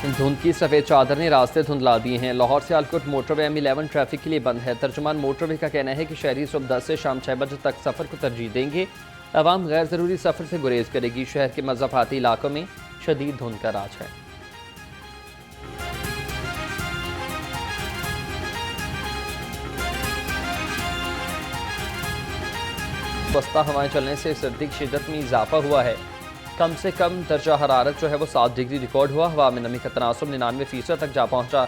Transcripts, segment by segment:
धुंध की सफ़ेद चादर ने रास्ते धुंधला दिए हैं। लाहौर से सियालकोट मोटरवे M11 ट्रैफिक के लिए बंद है। तर्जुमान मोटरवे का कहना है कि शहरी सुबह 10 से शाम 6 बजे तक सफ़र को तरजीह देंगे। आवाम गैर ज़रूरी सफ़र से गुरेज करेगी। शहर के मज़ाफ़ाती इलाकों में शदीद धुंध का राज है। बस्ता हवाएं चलने से सर्दी की शिद्दत में इजाफा हुआ है। कम से कम दर्जा हरारत जो है वो 7 डिग्री रिकॉर्ड हुआ। हवा में नमी का तनासुब 99% तक जा पहुंचा।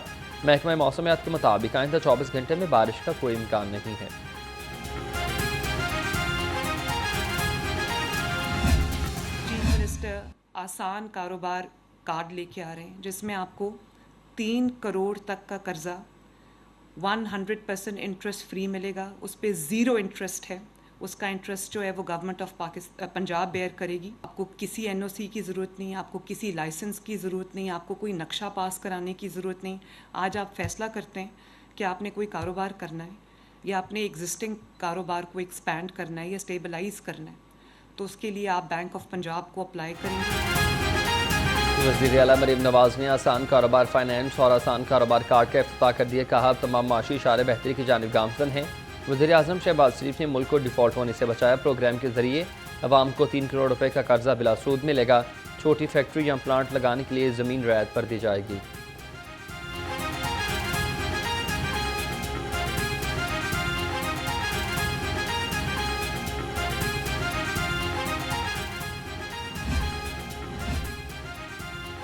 महकमा मौसमियात के मुताबिक आइंदा 24 घंटे में बारिश का कोई इम्कान नहीं है। चीफ मिनिस्टर आसान कारोबार कार्ड लेके आ रहे हैं जिसमें आपको 3 करोड़ तक का कर्जा 100% इंटरेस्ट फ्री मिलेगा। उस पर 0 इंटरेस्ट है। उसका इंटरेस्ट जो है वो गवर्नमेंट ऑफ पंजाब बेयर करेगी। आपको किसी NOC की ज़रूरत नहीं, आपको किसी लाइसेंस की ज़रूरत नहीं, आपको कोई नक्शा पास कराने की ज़रूरत नहीं। आज आप फैसला करते हैं कि आपने कोई कारोबार करना है या आपने एग्जिस्टिंग कारोबार को एक्सपैंड करना है या स्टेबलाइज करना है, तो उसके लिए आप बैंक ऑफ पंजाब को अप्लाई करेंगे। वज़ीर आला मरीम नवाज ने आसान कारोबार फाइनेंस और आसान कारोबार कार्ड का इफ्तिताह कर दिया। कहा तमाम माशी इशारे बेहतरी की जानिब गामजन हैं। वज़ीर आज़म शहबाज शरीफ ने मुल्क को डिफ़ॉल्ट होने से बचाया। प्रोग्राम के जरिए अवाम को 3 करोड़ रुपए का कर्जा बिला सूद मिलेगा। छोटी फैक्ट्री या प्लांट लगाने के लिए ज़मीन रियायत पर दी जाएगी।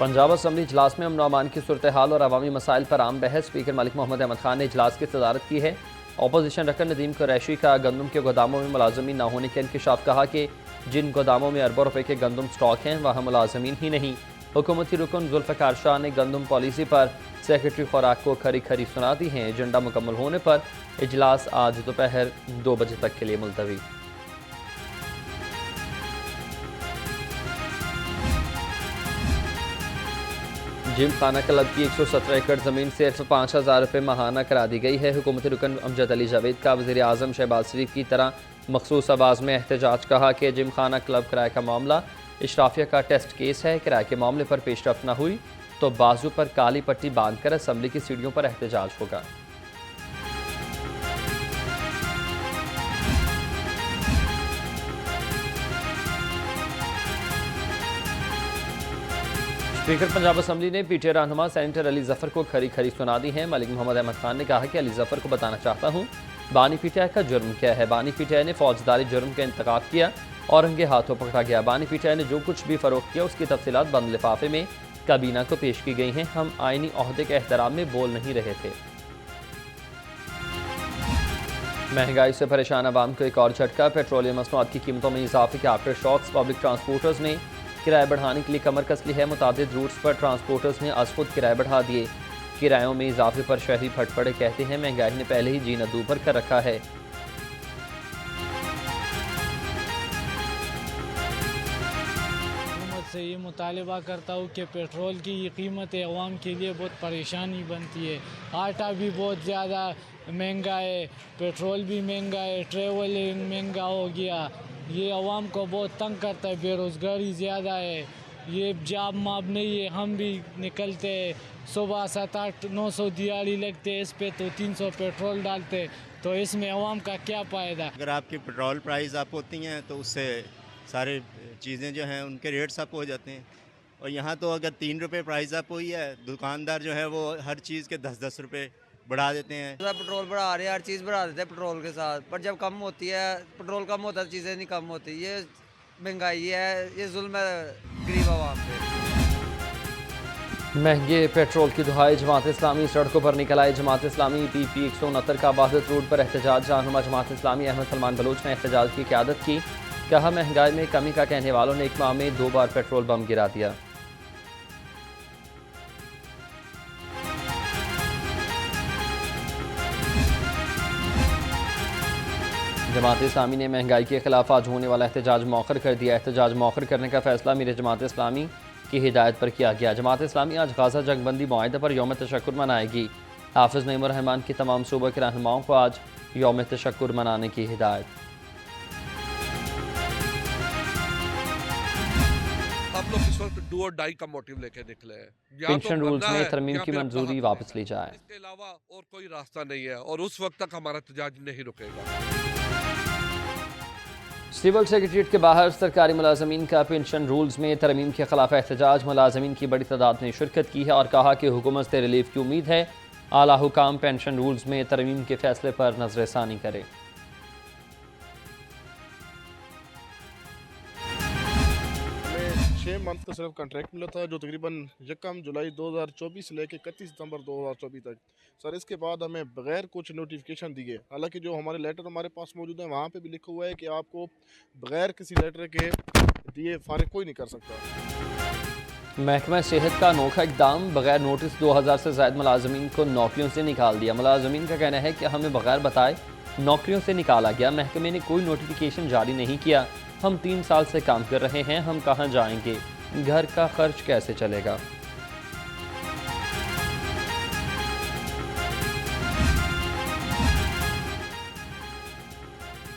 पंजाब असम्बली इजलास में अमन अमान की सूरत हाल और अवामी मसाइल पर आम बहस। स्पीकर मलिक मोहम्मद अहमद खान ने इजलास की सदारत की है। अपोजिशन रकन नदीम कुरैशी का गंदम के गोदामों में मुलाजमीन न होने के इंकशाफ। कहा कि जिन गोदामों में अरबों रुपए के गंदम स्टॉक हैं वहाँ मुलाजमीन ही नहीं। हुकूमती रुकन जुल्फ़िकार शाह ने गंदम पॉलिसी पर सेक्रेटरी खुराक को खरी खरी सुना दी हैं। एजेंडा मुकम्मल होने पर इजलास आज दोपहर 2 बजे तक के लिए मुलतवी। जिम खाना क्लब की 117 एकड़ ज़मीन सिर्फ 5,000 रुपये माहाना करा दी गई है। हुकूमती रुकन अमजद अली जावेद का वज़ीर आज़म शहबाज शरीफ की तरह मखसूस आवाज़ में एहतजाज। कहा कि जिम खाना क्लब किराए का मामला इशराफिया का टेस्ट केस है। किराए के मामले पर पेशरफ न हुई तो बाजू पर काली पट्टी बांधकर असम्बली की सीढ़ियों पर एहतजाज होगा। स्पीकर पंजाब असम्बली ने PTI रहनुमा सेनेटर अली जफर को खरी खरी सुना दी है। मलिक मोहम्मद अहमद खान ने कहा कि अली जफर को बताना चाहता हूँ बानी PTI का जुर्म क्या है। बानी PTI ने फौजदारी जुर्म का इंतकाब किया और उनके हाथों पकड़ा गया। बानी PTI ने जो कुछ भी फरोख्त किया उसकी तफसीलात बंद लिफाफे में काबीना को पेश की गई हैं। हम आईनी ओहदे के एहतराम में बोल नहीं रहे थे। महंगाई से परेशान आवाम को एक और झटका। पेट्रोलियम मसनूआत की कीमतों में इजाफे के आफ्टर शॉक्स। पब्लिक ट्रांसपोर्टर्स ने किराए बढ़ाने के लिए कमर कस ली है। मुतादिद रूट्स पर ट्रांसपोर्टर्स ने आज खुद किराए बढ़ा दिए। किरायों में इजाफे पर शहरी फटफड़े कहते हैं महंगाई ने पहले ही जीना दूभर कर रखा है। हुकूमत से ये मुतालबा करता हूँ कि पेट्रोल की ये कीमतें अवाम के लिए बहुत परेशानी बनती है। आटा भी बहुत ज़्यादा महंगा है, पेट्रोल भी महंगा है, ट्रेवलिंग महंगा हो गया। ये अवाम को बहुत तंग करता है। बेरोज़गारी ज़्यादा है, ये जॉब माब नहीं है। हम भी निकलते हैं सुबह 700-800-900 दिहाड़ी लगते हैं इस पे, तो 300 पेट्रोल डालते, तो इसमें अवाम का क्या फ़ायदा। अगर आपकी पेट्रोल प्राइस अप होती हैं तो उससे सारे चीज़ें जो हैं उनके रेट्स अप हो जाते हैं। और यहाँ तो अगर 3 रुपये प्राइस अप हुई है, दुकानदार जो है वो हर चीज़ के 10-10 रुपये बढ़ा देते हैं। पेट्रोल बढ़ा रहे हैं, हर चीज़ बढ़ा देते हैं पेट्रोल के साथ, पर जब कम होती है पेट्रोल कम होता है चीज़ें नहीं कम होती। ये महंगाई है, ये जुल्म है गरीब आवाम पे। महंगे पेट्रोल की दुहाई। जमात इस्लामी सड़कों पर निकल आए। जमात इस्लामी PP 169 का वहादत रोड पर एहतजाज। रहनुमा जमात इस्लामी अहमद सलमान बलोच ने एहतजाज की क़यादत की। कहा महंगाई में कमी का कहने वालों ने एक माह में 2 बार पेट्रोल बम गिरा दिया। जमात इस्लामी ने महंगाई के खिलाफ आज होने वाला एहतजाज मौखर कर दिया। एहतजाज मौखर करने का फैसला मीर जमात इस्लामी की हिदायत पर किया गया। जमात इस्लामी आज गाज़ा जंगबंदी मुआहदे पर यौम तशक्कुर मनाएगी। हाफिज़ नईमुर रहमान की तमाम सूबों के रहनुमाओं को आज यौम तशक्कुर मनाने की हिदायत। सब लोग इस वक्त डू और डाई का मोटिव लेके निकले हैं। या तो पेंशन रूल्स बनना में है तरमीम या की फिर अपना मंजूरी हक वापस लेना ली है। जाए। इसके अलावा और कोई रास्ता नहीं है और उस वक्त तक हमारा एहतजाज नहीं रुकेगा। सिविल सेक्रेटरीट के बाहर सरकारी मुलाजमीन का पेंशन रूल्स में तरमीम के खिलाफ एहतजाज। मुलाजमीन की बड़ी तादाद ने शिरकत की है और कहा कि हुकूमत से रिलीफ की उम्मीद है। आला हुकाम पेंशन रूल्स में तरमीम के फैसले पर नजरसानी करे। हमें 6 मंथ का सिर्फ कॉन्ट्रैक्ट मिला था जो तकरीबन 1 जुलाई 2024 से लेकर 31 सितंबर 2024 तक। सर इसके बाद हमें बगैर कुछ नोटिफिकेशन दिए, हालांकि जो हमारे लेटर हमारे पास मौजूद हैं वहाँ पे भी लिखा हुआ है कि आपको बगैर किसी लेटर के दिए फारिग कोई नहीं कर सकता। महकमा सेहत का अनोखा इकदाम, बगैर नोटिस 2000 से ज़ायद मुलाजमीन को नौकरियों से निकाल दिया। मुलाजमीन का कहना है कि हमें बगैर बताए नौकरियों से निकाला गया। महकमे ने कोई नोटिफिकेशन जारी नहीं किया। हम 3 साल से काम कर रहे हैं, हम कहाँ जाएंगे, घर का खर्च कैसे चलेगा।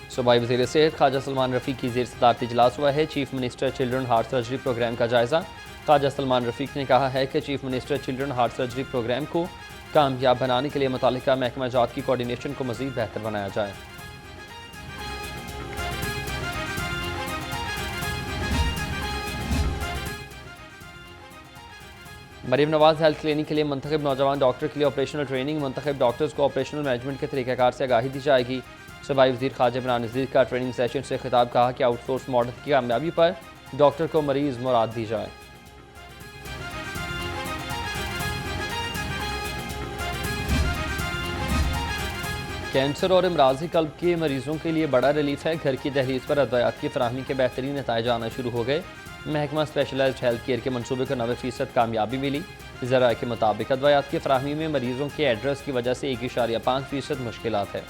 सूबाई वज़ीर सेहत ख्वाजा सलमान रफ़ीक की ज़ेर सदारत इजलास हुआ है। Chief minister children heart surgery programme का जायज़ा। ख्वाजा सलमान रफ़ीक ने कहा है कि chief minister children heart surgery programme को कामयाब बनाने के लिए मुतालिका महकमा जात की कोऑर्डिनेशन को मज़ीद बेहतर बनाया जाए। मरीम नवाज हेल्थ क्लिनिक के लिए मुंतखब नौजवान डॉक्टर के लिए ऑपरेशनल ट्रेनिंग। मुंतखब डॉक्टर्स को ऑपरेशनल मैनेजमेंट के तरीक़ाकार से आगाही दी जाएगी। सूबाई वज़ीर ख्वाजा इमरान नज़ीर का ट्रेनिंग सेशन से खिताब, कहा कि आउटसोर्स मॉडल की कामयाबी पर डॉक्टर को मरीज़ मुराद दी जाए। कैंसर और इमराज़ी कल्ब के मरीजों के लिए बड़ा रिलीफ है। घर की दहलीज पर अद्वियात की फराहमी के बेहतरीन नताइज आना शुरू हो गए। महकमा स्पेशलाइज्ड हेल्थ केयर के मनसूबे को 90% कामयाबी मिली। ज़राए के मुताबिक अद्वियात की फराहमी में मरीजों के एड्रेस की वजह से 1.5% मुश्किलात है।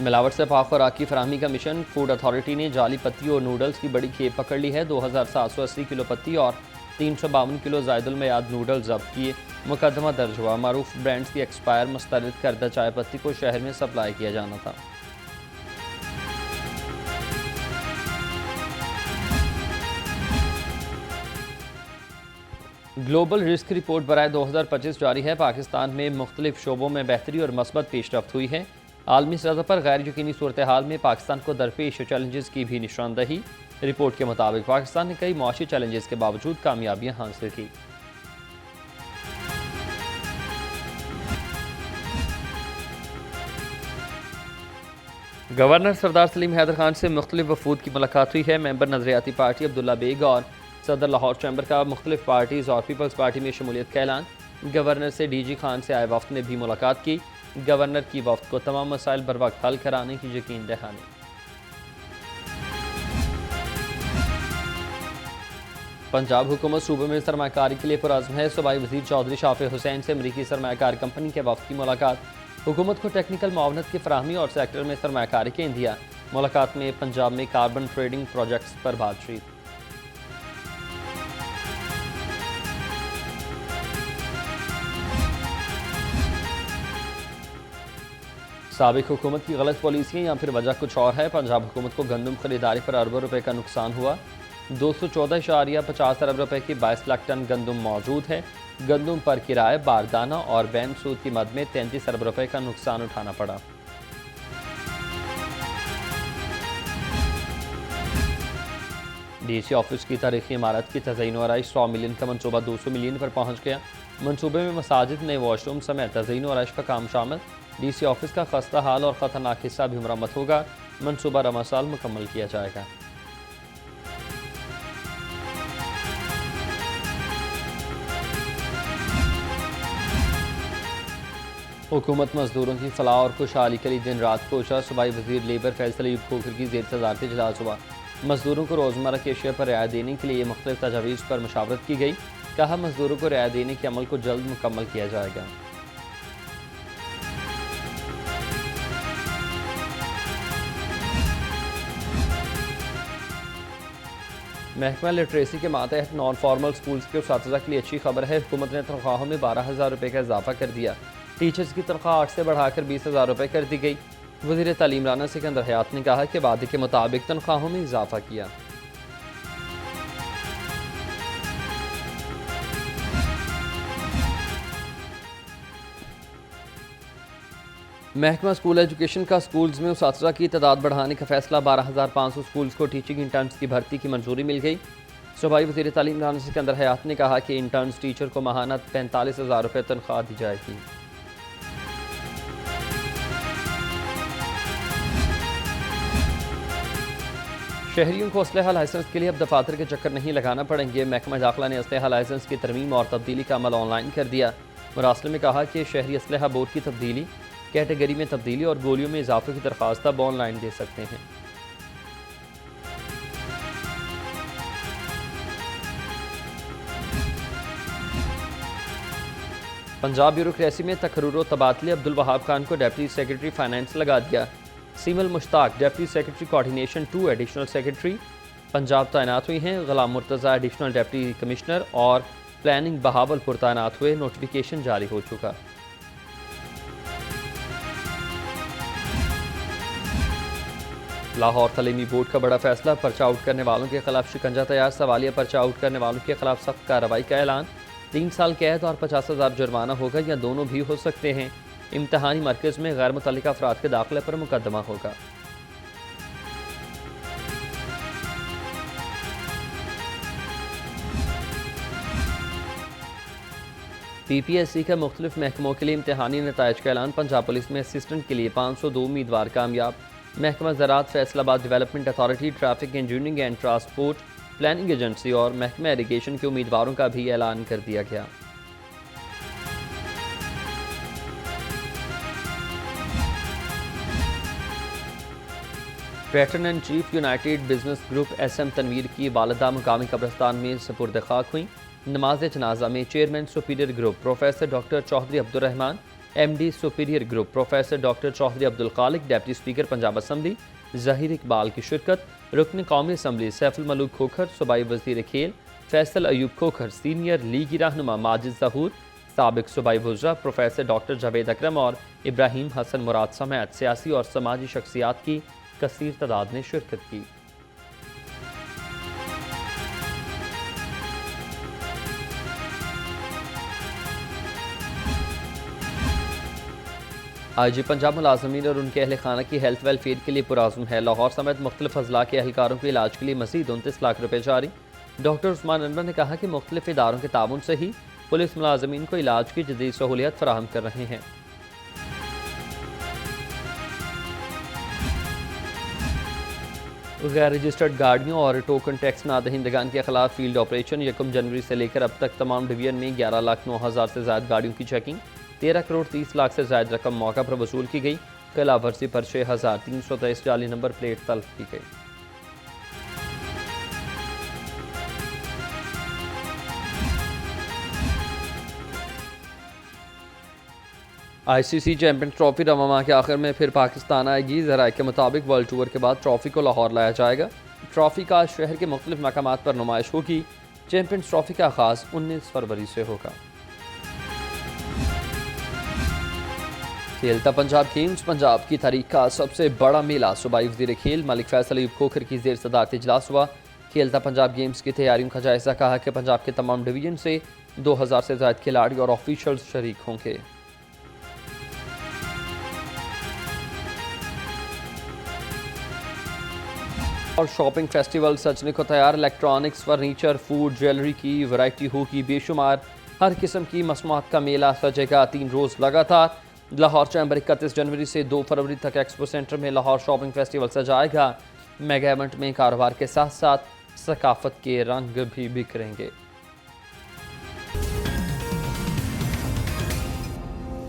मिलावट से पाक खुराक की फराहमी का मिशन। फूड अथॉरिटी ने जाली पत्ती और नूडल्स की बड़ी खेप पकड़ ली है। 2780 किलो पत्ती और 352 किलो जायदुल मयाद नूडल्स जब्त किए। मुकदमा दर्ज हुआ। मारूफ ब्रांड्स की एक्सपायर मुस्तरद करदा चाय पत्ती को शहर में सप्लाई किया जाना था। ग्लोबल रिस्क रिपोर्ट बराए 2025 जारी है। पाकिस्तान में मुख्तलिफ शोबों में बेहतरी और मस्बत पेशरफ्त हुई है। आलमी सतह पर गैर यकीनी सूरत हाल में पाकिस्तान को दरपेश चैलेंजेस की भी निशानदही। रिपोर्ट के मुताबिक पाकिस्तान ने कई मुआशी चैलेंजेस के बावजूद कामयाबियां हासिल की। गवर्नर सरदार सलीम हैदर खान से मुख्तलिफ वफूद की मुलाकात हुई है। मेंबर नजरियाती पार्टी अब्दुल्ला बेग और सदर लाहौर चैम्बर का मुख्तलिफ पार्टीज़ और पीपल्स पार्टी में शमूलियत का ऐलान। गवर्नर से DG खान से आए वफ्द ने भी मुलाकात की। गवर्नर की वफ्द को तमाम मसाइल बर वक्त हल कराने की यकीन दहानी। पंजाब हुकूमत सूबे में सरमाकारी के लिए पुरज़्म है। सूबाई वज़ीर चौधरी शाफे हुसैन से अमरीकी सरमाकार कंपनी के वफ्द की मुलाकात। हुकूमत को टेक्निकल मावनत की फराहमी और सेक्टर में सरमाकारी के इंदिया। मुलाकात में पंजाब में कार्बन ट्रेडिंग प्रोजेक्ट्स पर बातचीत। साबिक हुकूमत की गलत पॉलिसियाँ या फिर वजह कुछ और है। पंजाब हुकूमत को गंदम खरीदारी पर अरबों रुपए का नुकसान हुआ। 214.50 अरब रुपए की 22 लाख टन गंदम मौजूद है। गंदम पर किराए, बारदाना और बैन सूद की मद में 33 अरब रुपए का नुकसान उठाना पड़ा। DC ऑफिस की तारीखी इमारत की तज़यीन और आइश 100 मिलियन का मनसूबा 200 मिलियन पर पहुँच गया। मनसूबे में मसाजिद, नए वॉशरूम समेत तज़यीन और आइश का काम शामिल। DC ऑफिस का खस्ता हाल और ख़तरनाक हिस्सा भी मरम्मत होगा। मनसूबा रमा साल मुकम्मल किया जाएगा। हुकूमत मजदूरों की फलाह और खुशहाली के लिए दिन रात कोशा। सूबाई वज़ीर लेबर फैसल अयूब खोखर की ज़ेर सदारत इजलास हुआ। मजदूरों को रोज़मर्रा की अशिया पर रियायत देने के लिए मुख्तलिफ तजावीज़ पर मशावरत की गई। कहा मजदूरों को रियायत देने के अमल को जल्द मुकम्मल किया जाएगा। महकमा लिटरेसी के मातहत नॉन फॉर्मल स्कूल्स के उसातिज़ा के लिए अच्छी खबर है। हुकूमत ने तनख्वाहों में 12,000 रुपये का इजाफा कर दिया। टीचर्स की तनख्वाह 8 से बढ़ाकर 20,000 रुपये कर दी गई। वज़ीर तालीम राना सिकंदर हयात ने कहा कि वादे के मुताबिक तनख्वाहों में इजाफा किया। महकमा स्कूल एजुकेशन का स्कूल्स में उसातिज़ा की तादाद बढ़ाने का फैसला 12,500 स्कूल्स को टीचिंग इंटर्न्स की भर्ती की मंजूरी मिल गई। सूबाई वज़ीर तालीम राना सिकंदर हयात ने कहा कि इंटर्न्स टीचर को माहाना 45,000 रुपये तनख्वाह दी जाएगी। शहरियों को असलहा लाइसेंस के लिए अब दफातर के चक्कर नहीं लगाना पड़ेंगे। महकमा दाखिला ने असलहा लाइसेंस की तरमीम और तब्दीली का अमल ऑनलाइन कर दिया। मुरासले में कहा कि शहरी असलहा बोर्ड की तब्दीली, कैटेगरी में तब्दीली और गोलियों में इजाफे की दरख्वास्त अब ऑनलाइन दे सकते हैं। पंजाब ब्यूरोक्रेसी में तकर्रुर तबादले, अब्दुल वहाब खान को डिप्टी सेक्रेटरी फाइनेंस लगा दिया। Simal Mushtaq deputy secretary coordination 2 additional secretary Punjab तैनात हुई हैं। Ghulam Murtaza additional deputy commissioner और प्लानिंग बहावलपुर तैनात हुए। नोटिफिकेशन जारी हो चुका। लाहौर तलीमी बोर्ड का बड़ा फैसला, पर्चा आउट करने वालों के खिलाफ शिकंजा तैयार। सवालिया पर्चा आउट करने वालों के खिलाफ सख्त कार्रवाई का ऐलान। 3 साल कैद और 50,000 जुर्माना होगा या दोनों भी हो सकते हैं। इम्तहानी मरकज़ में गैर मुतल्लिका अफराद के दाखिले पर मुकदमा होगा। PPSC का मुख्तलिफ महकमों के लिए इम्तहानी नताइज का ऐलान। पंजाब पुलिस में असिस्टेंट के लिए 502 उम्मीदवार कामयाब। महकमा ज़राअत, Faisalabad development authority, traffic engineering and transport planning agency और महकमा इरिगेशन के उम्मीदवारों का भी ऐलान कर दिया गया। Patron and chief united business group SM Tanveer की वालिदा मुकामी कब्रिस्तान में सुपुर्द खाक हुई। नमाज जनाजा में chairman superior group professor doctor Chaudhry Abdul Rehman, MD superior group professor doctor Chaudhry Abdul Khaliq, deputy speaker Punjab assembly Zaheer Iqbal की शिरकत। रुकन कौमी असम्बली सैफुल मलूक खोखर, सूबाई वज़ीर खेल फैसल अयूब खोखर, सीनियर लीगी रहनुमा माजिद ज़हूर, साबिक सूबाई वज़रा प्रोफेसर डॉक्टर जावेद अकरम और इब्राहिम हसन मुराद समेत सियासी और समाजी शख्सियात की कसीर तादाद ने शिरकत की। IG पंजाब मुलाजमीन और उनके अहल खाना की हेल्थ वेलफेयर के लिए पुराज़म है। लाहौर समेत मुख्तलिफ अजला के एहलकारों के इलाज के लिए मज़ीद 29 लाख रुपये जारी। डॉक्टर उस्मान अनवर ने कहा कि मुख्तलिफ इदारों के ताउन से ही पुलिस मुलाजमीन को इलाज की जदीद सहूलियत फराहम कर रहे हैं। गैर रजिस्टर्ड गाड़ियों और टोकन टैक्स नादहिंदगान के खिलाफ फील्ड ऑपरेशन 1 जनवरी से लेकर अब तक तमाम डिवीजन में 11,09,000 से ज़्यादा गाड़ियों की चेकिंग, 13 करोड़ 30 लाख से ज़्यादा रकम मौका पर वसूल की गई। कला वर्जी पर 6,323 जाली नंबर प्लेट तलब की गई। ICC चैंपियंस ट्रॉफी रवां माह के आखिर में फिर पाकिस्तान आएगी। ज़राए के मुताबिक वर्ल्ड टूर के बाद ट्रॉफी को लाहौर लाया जाएगा। ट्रॉफी का शहर के मुख्तलिफ मकामात पर नुमाइश होगी। चैंपियंस ट्रॉफी का आगाज़ 19 फरवरी से होगा। खेलता पंजाब गेम्स पंजाब की तारीख का सबसे बड़ा मेला। सूबाई वज़ीर खेल मलिक फैसल अयूब खोखर की ज़ेर सदारत इजलास हुआ। खेलता पंजाब गेम्स की तैयारियों का जायज़ा। कहा कि पंजाब के तमाम डिवीजन से 2000 से ज़्यादा खिलाड़ी और ऑफिशियल्स शरीक होंगे। और शॉपिंग फेस्टिवल सजने को तैयार। इलेक्ट्रॉनिक्स, फर्नीचर, फूड, ज्वेलरी की वैरायटी होगी बेशुमार। हर किस्म की मसनूआत का मेला सजेगा 3 रोज़ लगातार। लाहौर चैम्बर 31 जनवरी से 2 फरवरी तक एक्सपो सेंटर में लाहौर शॉपिंग फेस्टिवल सजाएगा। मेगा इवेंट में कारोबार के साथ साथ सकाफत के रंग भी बिखरेंगे।